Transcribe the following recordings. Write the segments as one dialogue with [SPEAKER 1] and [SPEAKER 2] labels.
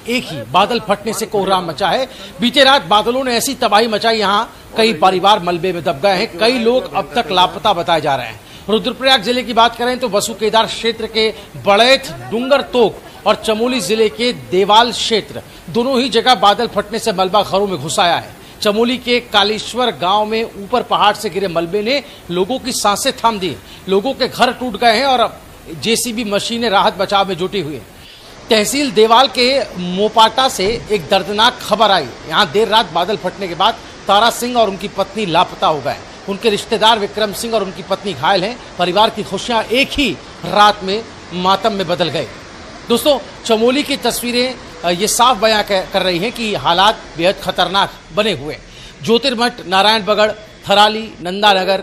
[SPEAKER 1] एक ही, बादल फटने से कोहराम मचा है। बीते रात बादलों ने ऐसी तबाही मचाई, यहां कई परिवार मलबे में दब गए हैं, कई लोग अब तक लापता बताए जा रहे हैं। रुद्रप्रयाग जिले की बात करें तो वसु केदार क्षेत्र के बड़ैथ, डूंगर तोक और चमोली जिले के देवाल क्षेत्र, दोनों ही जगह बादल फटने से मलबा घरों में घुस आया है। चमोली के कालेश्वर गांव में ऊपर पहाड़ से गिरे मलबे ने लोगों की सांसें थाम दी। लोगों के घर टूट गए हैं और जेसीबी मशीनें राहत बचाव में जुटी हुई है। तहसील देवाल के मोपाटा से एक दर्दनाक खबर आई। यहां देर रात बादल फटने के बाद तारा सिंह और उनकी पत्नी लापता हो गए। उनके रिश्तेदार विक्रम सिंह और उनकी पत्नी घायल हैं। परिवार की खुशियां एक ही रात में मातम में बदल गए। दोस्तों, चमोली की तस्वीरें ये साफ बयां कर रही हैं कि हालात बेहद खतरनाक बने हुए हैं। ज्योतिर्मठ, नारायणबगड़, थराली, नंदानगर,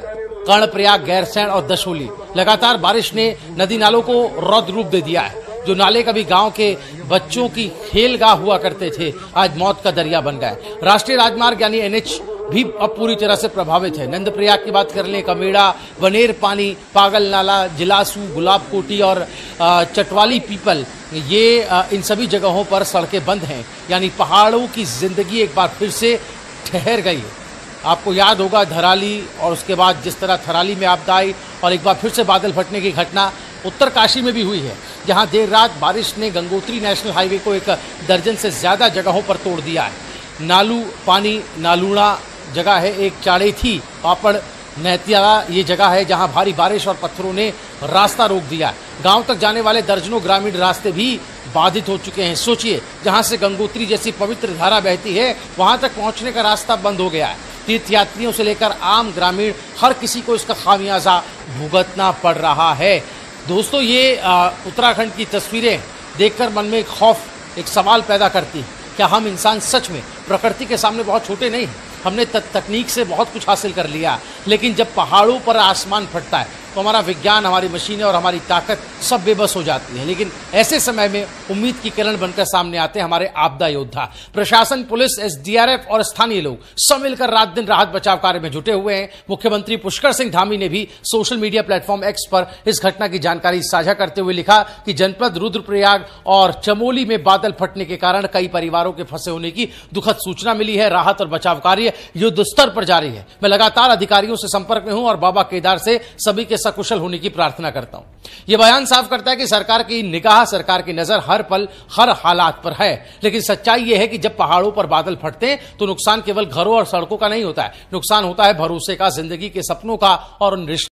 [SPEAKER 1] कर्णप्रयाग, गैरसैंण और दशोली, लगातार बारिश ने नदी नालों को रौद्र रूप दे दिया है। जो नाले कभी गांव के बच्चों की खेलगाह हुआ करते थे, आज मौत का दरिया बन गए। राष्ट्रीय राजमार्ग यानी NH भी अब पूरी तरह से प्रभावित है। नंदप्रयाग की बात कर लें, कमेड़ा, वनेर पानी, पागल नाला, जिलासू, गुलाब कोटी और चटवाली पीपल, ये इन सभी जगहों पर सड़कें बंद हैं। यानी पहाड़ों की जिंदगी एक बार फिर से ठहर गई है। आपको याद होगा धराली और उसके बाद जिस तरह थराली में आपदा आई और एक बार फिर से बादल फटने की घटना उत्तरकाशी में भी हुई है, जहां देर रात बारिश ने गंगोत्री नेशनल हाईवे को 1 दर्जन से ज्यादा जगहों पर तोड़ दिया है। नालू पानी, नालूणा जगह है, एक चाड़ेथी, पापड़, नैतिया ये जगह है जहां भारी बारिश और पत्थरों ने रास्ता रोक दिया है। गांव तक जाने वाले दर्जनों ग्रामीण रास्ते भी बाधित हो चुके हैं। सोचिए, जहां से गंगोत्री जैसी पवित्र धारा बहती है, वहां तक पहुंचने का रास्ता बंद हो गया है। तीर्थयात्रियों से लेकर आम ग्रामीण, हर किसी को इसका खामियाजा भुगतना पड़ रहा है। दोस्तों, ये उत्तराखंड की तस्वीरें देखकर मन में एक खौफ, एक सवाल पैदा करती है। क्या हम इंसान सच में प्रकृति के सामने बहुत छोटे नहीं हैं? हमने तकनीक से बहुत कुछ हासिल कर लिया, लेकिन जब पहाड़ों पर आसमान फटता है तो हमारा विज्ञान, हमारी मशीनें और हमारी ताकत सब बेबस हो जाती है। लेकिन ऐसे समय में उम्मीद की किरण बनकर सामने आते हैं हमारे आपदा योद्धा। प्रशासन, पुलिस, SDRF और स्थानीय लोग सब मिलकर रात दिन राहत बचाव कार्य में जुटे हुए हैं। मुख्यमंत्री पुष्कर सिंह धामी ने भी सोशल मीडिया प्लेटफॉर्म X पर इस घटना की जानकारी साझा करते हुए लिखा कि जनपद रुद्रप्रयाग और चमोली में बादल फटने के कारण कई परिवारों के फंसे होने की दुखद सूचना मिली है। राहत और बचाव कार्य युद्ध स्तर पर जारी है। मैं लगातार अधिकारियों से संपर्क में हूं और बाबा केदार से सभी के सकुशल होने की प्रार्थना करता हूं। यह बयान साफ करता है कि सरकार की निगाह, सरकार की नजर हर पल, हर हालात पर है। लेकिन सच्चाई यह है कि जब पहाड़ों पर बादल फटते हैं तो नुकसान केवल घरों और सड़कों का नहीं होता है, नुकसान होता है भरोसे का, जिंदगी के सपनों का और उन